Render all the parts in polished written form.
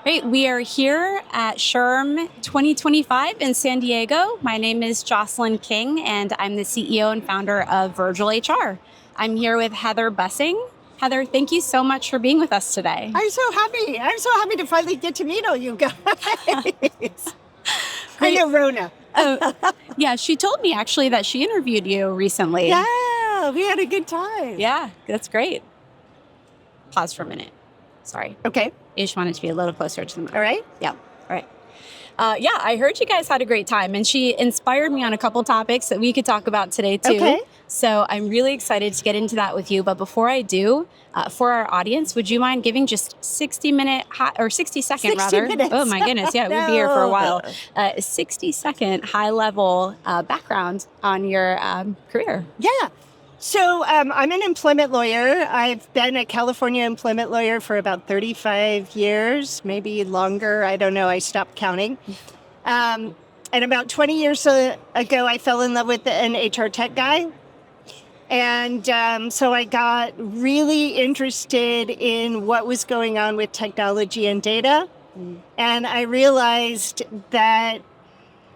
Great. We are here at SHRM 2025 in San Diego. My name is Jocelyn King, and I'm the CEO and founder of VirgilHR. I'm here with Heather Bussing. Heather, thank you so much for being with us today. I'm so happy. I'm so happy to finally get to meet all you guys. I know Rona. Yeah, she told me actually that she interviewed you recently. Yeah, we had a good time. Yeah, that's great. Pause for a minute. Sorry. Okay. I just wanted to be a little closer to the mic. All right. Yeah. All right. Yeah, I heard you guys had a great time, and she inspired me on a couple topics that we could talk about today too. Okay. So I'm really excited to get into that with you. But before I do, for our audience, would you mind giving just 60 second rather? Minutes. Oh my goodness, yeah, we'd be here for a while. 60-second high level background on your career. Yeah. So I'm an employment lawyer. I've been a California employment lawyer for about 35 years, maybe longer. I don't know. I stopped counting. And about 20 years ago, I fell in love with an HR tech guy. And so I got really interested in what was going on with technology and data. And I realized that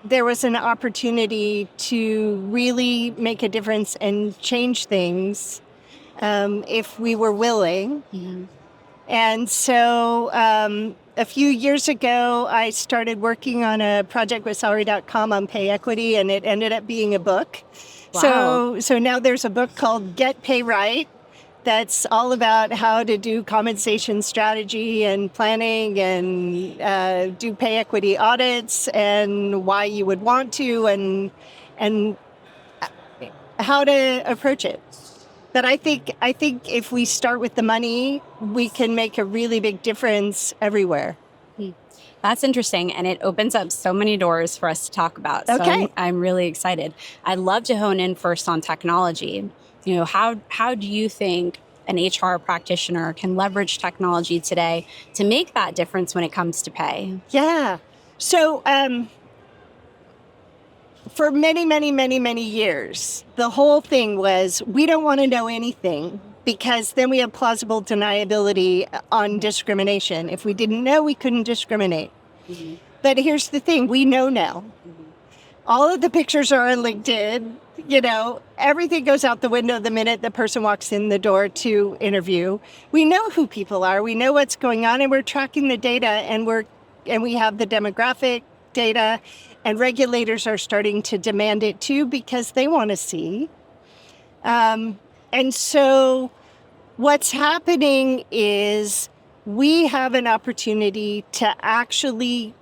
there was an opportunity to really make a difference and change things if we were willing. Yeah. And so a few years ago, I started working on a project with Salary.com on pay equity, and it ended up being a book. Wow. So now there's a book called Get Pay Right that's all about how to do compensation strategy and planning and do pay equity audits and why you would want to and how to approach it. But I think if we start with the money, we can make a really big difference everywhere. That's interesting, and it opens up so many doors for us to talk about. So Okay. I'm really excited. I'd love to hone in first on technology. You know, how do you think an HR practitioner can leverage technology today to make that difference when it comes to pay? Yeah. So for many years, the whole thing was we don't want to know anything because then we have plausible deniability on discrimination. If we didn't know, we couldn't discriminate. Mm-hmm. But here's the thing, we know now. Mm-hmm. All of the pictures are on LinkedIn. You know, everything goes out the window the minute the person walks in the door to interview. We know who people are. We know what's going on, and we're tracking the data, and we have the demographic data, and regulators are starting to demand it too because they want to see. And so what's happening is we have an opportunity to actually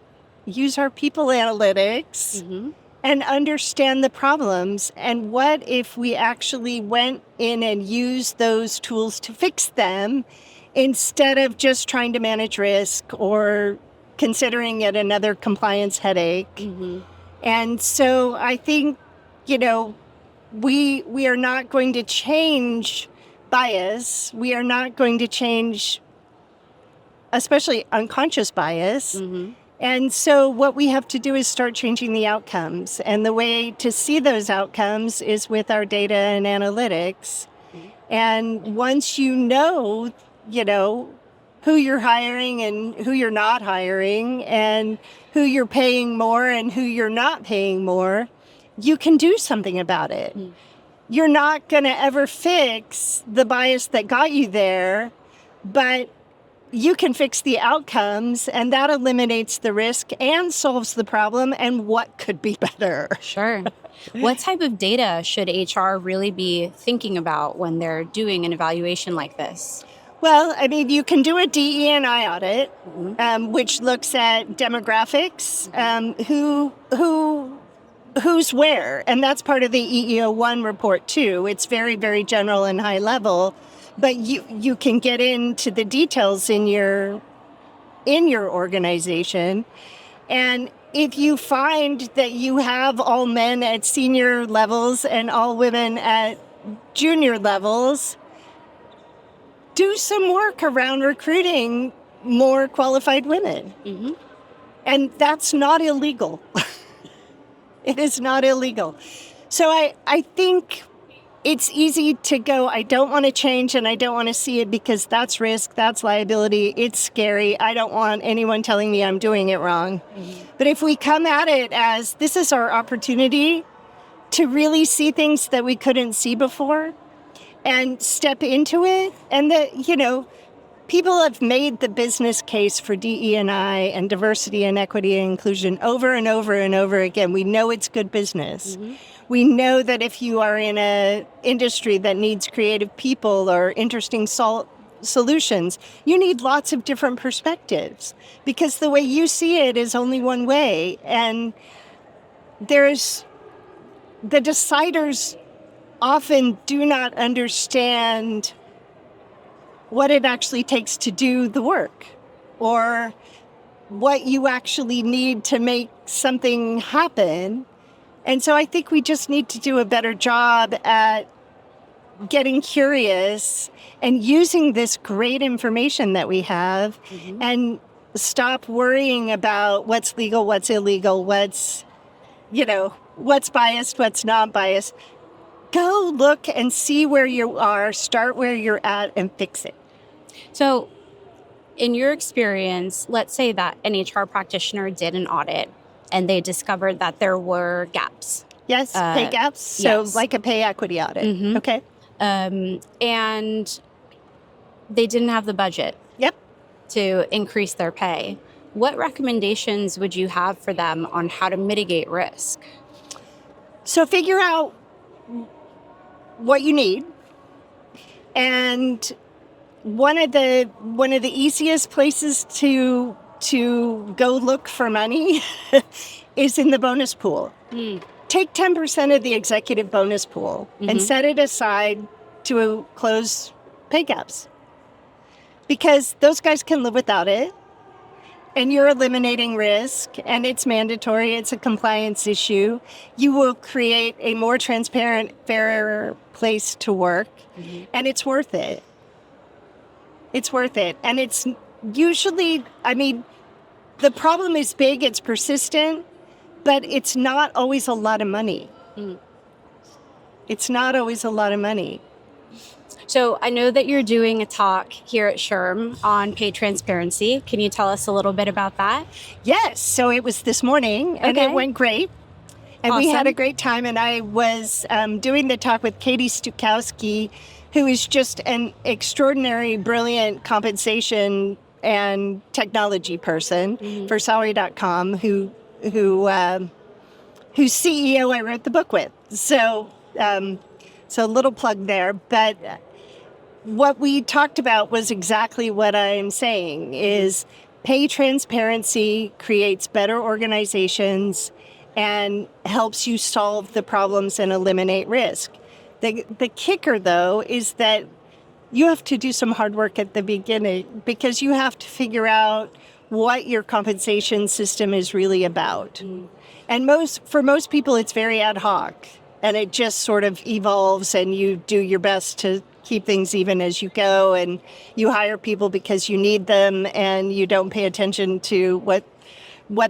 use our people analytics and understand the problems. And what if we actually went in and used those tools to fix them instead of just trying to manage risk or considering it another compliance headache? Mm-hmm. And so I think, you know, we are not going to change bias. We are not going to change, especially unconscious bias. Mm-hmm. And so what we have to do is start changing the outcomes. And the way to see those outcomes is with our data and analytics. Mm-hmm. And once you know, who you're hiring and who you're not hiring and who you're paying more and who you're not paying more, you can do something about it. Mm-hmm. You're not going to ever fix the bias that got you there, but you can fix the outcomes, and that eliminates the risk and solves the problem. And what could be better? Sure. What type of data should HR really be thinking about when they're doing an evaluation like this? Well, I mean, you can do a DE&I audit, which looks at demographics, who's where, and that's part of the EEO1 report too. It's very, very general and high level. But you can get into the details in your organization. And if you find that you have all men at senior levels and all women at junior levels, do some work around recruiting more qualified women. Mm-hmm. And that's not illegal. It is not illegal. So I think it's easy to go, I don't want to change and I don't want to see it because that's risk, that's liability, it's scary. I don't want anyone telling me I'm doing it wrong. But if we come at it as this is our opportunity to really see things that we couldn't see before and step into it, and that, people have made the business case for DE&I and diversity and equity and inclusion over and over and over again. We know it's good business. We know that if you are in an industry that needs creative people or interesting solutions, you need lots of different perspectives because the way you see it is only one way. And the deciders often do not understand what it actually takes to do the work or what you actually need to make something happen. And so I think we just need to do a better job at getting curious and using this great information that we have and stop worrying about what's legal, what's illegal, what's biased, what's not biased. Go look and see where you are, start where you're at, and fix it. So in your experience, let's say that an HR practitioner did an audit and they discovered that there were gaps. Yes, pay gaps. So yes. like a pay equity audit. Okay. And they didn't have the budget to increase their pay. What recommendations would you have for them on how to mitigate risk? So figure out what you need. And one of the easiest places to go look for money is in the bonus pool. Take 10% of the executive bonus pool and set it aside to close pay gaps. Because those guys can live without it. And you're eliminating risk, and it's mandatory, it's a compliance issue. You will create a more transparent, fairer place to work, and it's worth it. It's worth it. And it's usually, the problem is big, it's persistent, but it's not always a lot of money. It's not always a lot of money. So I know that you're doing a talk here at SHRM on pay transparency. Can you tell us a little bit about that? Yes. So it was this morning, and it went great. And we had a great time. And I was doing the talk with Katie Stukowski, who is just an extraordinary, brilliant compensation and technology person for Salary.com, whose CEO I wrote the book with. So a little plug there. But what we talked about was exactly what I'm saying, is pay transparency creates better organizations and helps you solve the problems and eliminate risk. The kicker, though, is that you have to do some hard work at the beginning because you have to figure out what your compensation system is really about. And for most people, it's very ad hoc. And it just sort of evolves, and you do your best to keep things even as you go, and you hire people because you need them, and you don't pay attention to what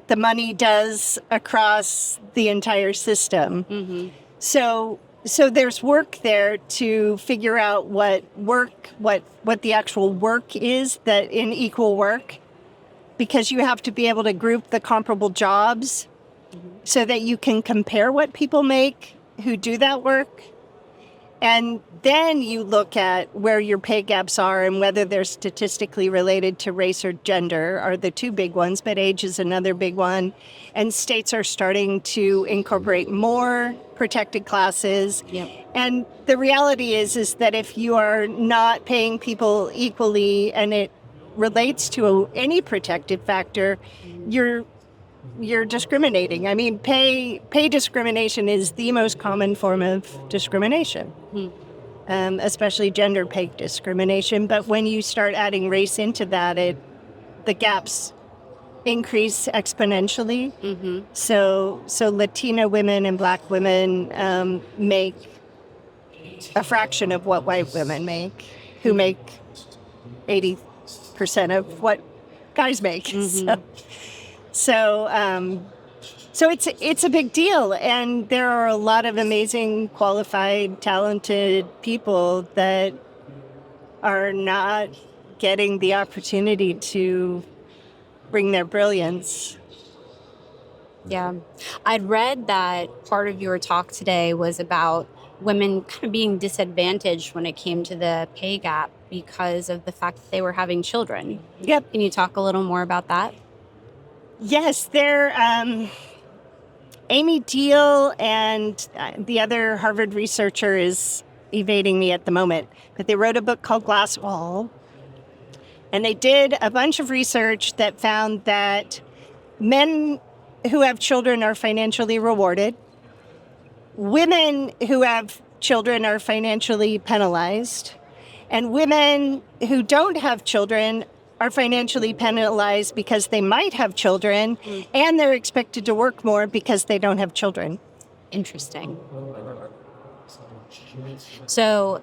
the money does across the entire system. So there's work there to figure out what the actual work is that in equal work, because you have to be able to group the comparable jobs so that you can compare what people make who do that work. And then you look at where your pay gaps are and whether they're statistically related to race or gender are the two big ones, but age is another big one. And states are starting to incorporate more protected classes. And the reality is that if you are not paying people equally and it relates to any protected factor, you're discriminating. Pay discrimination is the most common form of discrimination, especially gender pay discrimination. But when you start adding race into that, the gaps increase exponentially. So Latina women and Black women make a fraction of what white women make, who make 80% of what guys make. So So it's a big deal, and there are a lot of amazing, qualified, talented people that are not getting the opportunity to bring their brilliance. Yeah. I'd read that part of your talk today was about women kind of being disadvantaged when it came to the pay gap because of the fact that they were having children. Yep. Can you talk a little more about that? Yes, Amy Deal and the other Harvard researcher is evading me at the moment, but they wrote a book called Glass Wall. And they did a bunch of research that found that men who have children are financially rewarded. Women who have children are financially penalized. And women who don't have children are financially penalized because they might have children, and they're expected to work more because they don't have children. Interesting. So,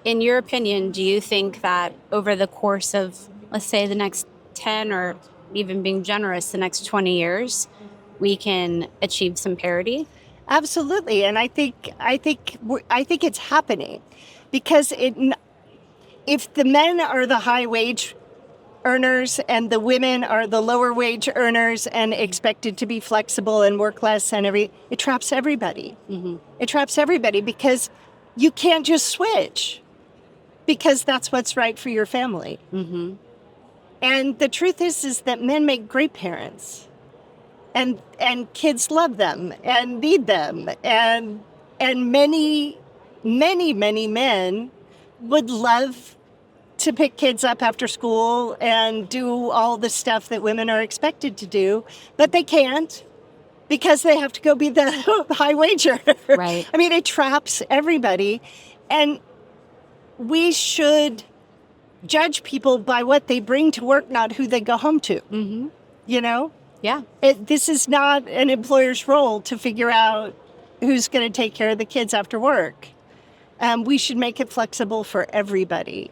in your opinion, do you think that over the course of, let's say, the next 10 or even being generous, the next 20 years, we can achieve some parity? Absolutely, and I think it's happening because if the men are the high wage earners and the women are the lower wage earners and expected to be flexible and work less and it traps everybody. Mm-hmm. It traps everybody because you can't just switch because that's what's right for your family. Mm-hmm. And the truth is that men make great parents, and kids love them and need them, and many men would love to pick kids up after school and do all the stuff that women are expected to do, but they can't because they have to go be the high wager. Right. I mean, it traps everybody, and we should judge people by what they bring to work, not who they go home to. Mm-hmm. You know? Yeah. This is not an employer's role to figure out who's going to take care of the kids after work. We should make it flexible for everybody.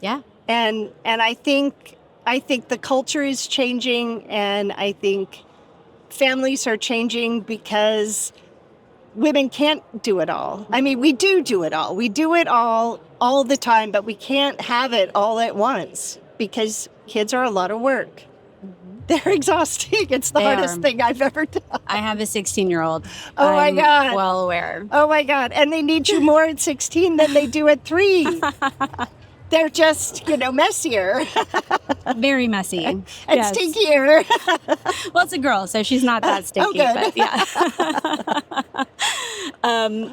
Yeah. And I think the culture is changing, and I think families are changing because women can't do it all. I mean, we do it all. We do it all the time, but we can't have it all at once because kids are a lot of work. Mm-hmm. They're exhausting. It's the hardest thing I've ever done. I have a 16-year-old. Oh, my God. Well aware. Oh, my God. And they need you more at 16 than they do at 3. They're just, messier. Very messy. And stinkier. Well, it's a girl, so she's not that stinky. Good. But yeah.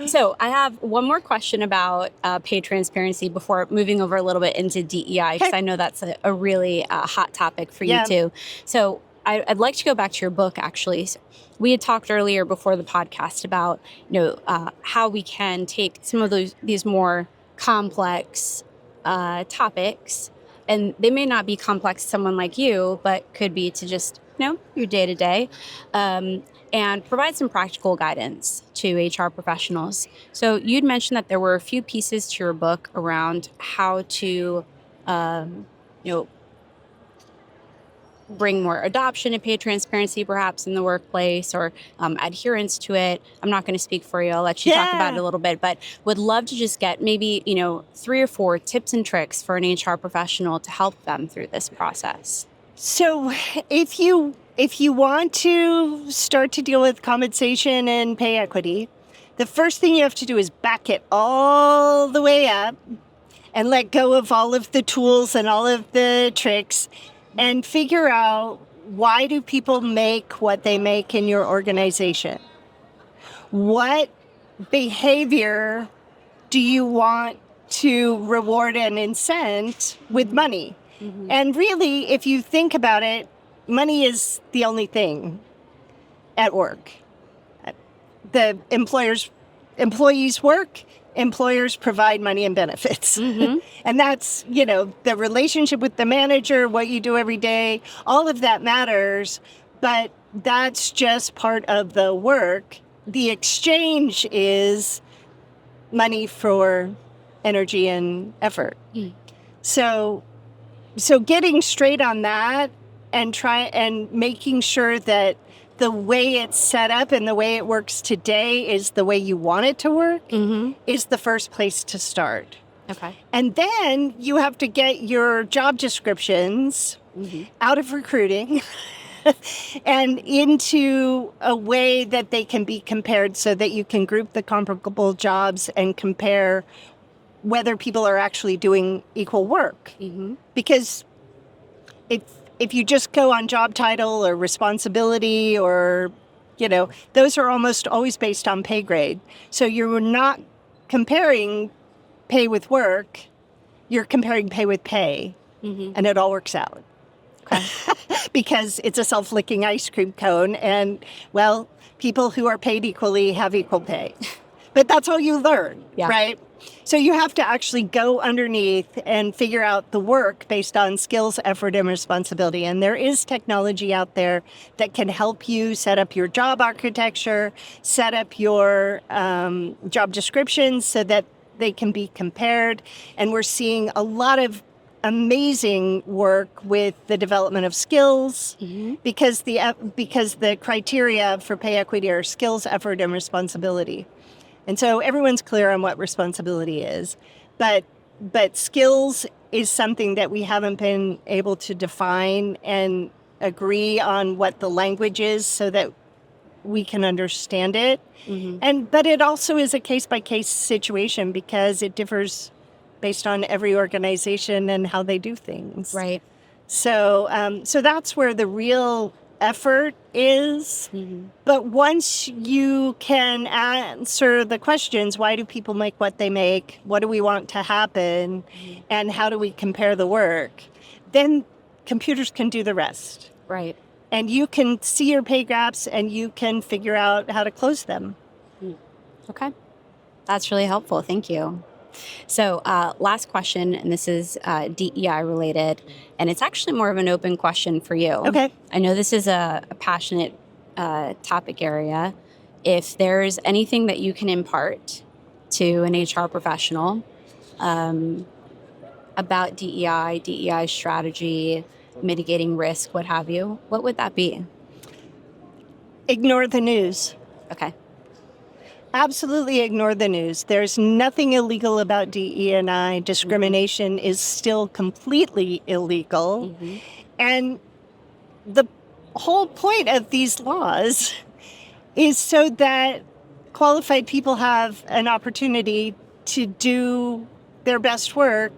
So I have one more question about pay transparency before moving over a little bit into DEI, because I know that's a really hot topic for you too. So I'd like to go back to your book, actually. So we had talked earlier before the podcast about, how we can take some of these more complex topics, and they may not be complex to someone like you, but could be to just, your day-to-day, and provide some practical guidance to HR professionals. So you'd mentioned that there were a few pieces to your book around how to, bring more adoption and pay transparency perhaps in the workplace, or adherence to it. I'm not going to speak for you. I'll let you talk about it a little bit, but would love to just get maybe, 3 or 4 tips and tricks for an HR professional to help them through this process. So if you want to start to deal with compensation and pay equity, the first thing you have to do is back it all the way up and let go of all of the tools and all of the tricks and figure out, why do people make what they make in your organization? What behavior do you want to reward and incent with money? Mm-hmm. And really, if you think about it, money is the only thing at work. The employees work, employers provide money and benefits. Mm-hmm. And that's, the relationship with the manager, what you do every day, all of that matters, but that's just part of the work. The exchange is money for energy and effort. Mm. So getting straight on that and making sure that the way it's set up and the way it works today is the way you want it to work, is the first place to start. Okay. And then you have to get your job descriptions out of recruiting and into a way that they can be compared so that you can group the comparable jobs and compare whether people are actually doing equal work. Because if you just go on job title or responsibility or, those are almost always based on pay grade. So you're not comparing pay with work, you're comparing pay with pay, and it all works out. Okay. Because it's a self-licking ice cream cone, and, well, people who are paid equally have equal pay. But that's all you learn, right? So you have to actually go underneath and figure out the work based on skills, effort, and responsibility. And there is technology out there that can help you set up your job architecture, set up your job descriptions so that they can be compared. And we're seeing a lot of amazing work with the development of skills because the criteria for pay equity are skills, effort, and responsibility. And so everyone's clear on what responsibility is, but skills is something that we haven't been able to define and agree on what the language is so that we can understand it. But it also is a case-by-case situation because it differs based on every organization and how they do things. Right. So that's where the real effort is. But once you can answer the questions, why do people make what they make? What do we want to happen? And how do we compare the work? Then computers can do the rest. Right. And you can see your pay gaps and you can figure out how to close them. Okay. That's really helpful. Thank you. So last question, and this is DEI related, and it's actually more of an open question for you. Okay. I know this is a passionate topic area. If there's anything that you can impart to an HR professional about DEI strategy, mitigating risk, what have you, what would that be? Ignore the news. Okay. Absolutely ignore the news. There's nothing illegal about DE&I. Discrimination is still completely illegal. And the whole point of these laws is so that qualified people have an opportunity to do their best work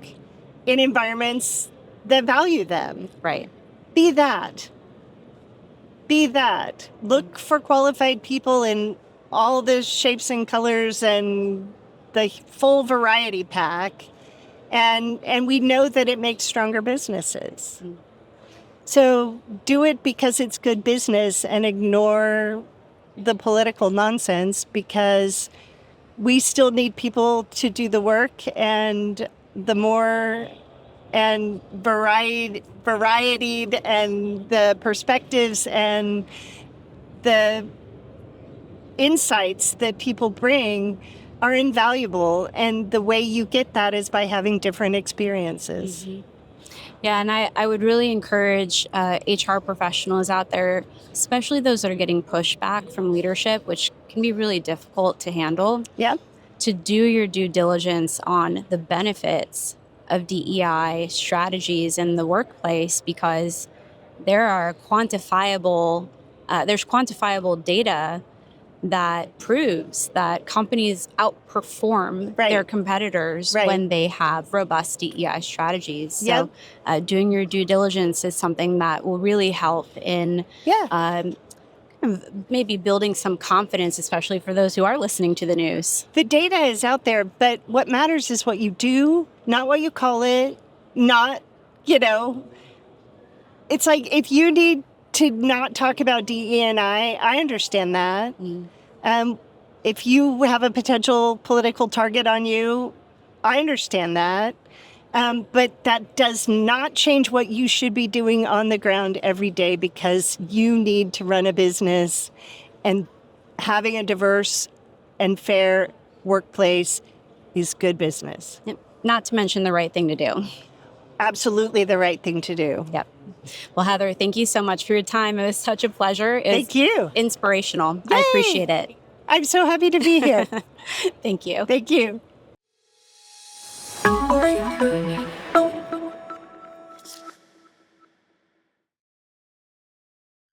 in environments that value them. Right. Be that. Look for qualified people in all the shapes and colors and the full variety pack. And we know that it makes stronger businesses. So do it because it's good business and ignore the political nonsense because we still need people to do the work, and the more and varied and the perspectives and the insights that people bring are invaluable, and the way you get that is by having different experiences. Yeah, and I would really encourage HR professionals out there, especially those that are getting pushback from leadership, which can be really difficult to handle, to do your due diligence on the benefits of DEI strategies in the workplace, because there's quantifiable data that proves that companies outperform their competitors when they have robust DEI strategies. So doing your due diligence is something that will really help in maybe building some confidence, especially for those who are listening to the news. The data is out there, but what matters is what you do, not what you call it, not, it's like if you need to not talk about DE&I understand that. If you have a potential political target on you, I understand that. But that does not change what you should be doing on the ground every day, because you need to run a business, and having a diverse and fair workplace is good business. Not to mention the right thing to do. absolutely the right thing to do. Yep. Well, Heather, thank you so much for your time. It was such a pleasure. Thank you. Inspirational. Yay! I appreciate it. I'm so happy to be here. Thank you. Thank you.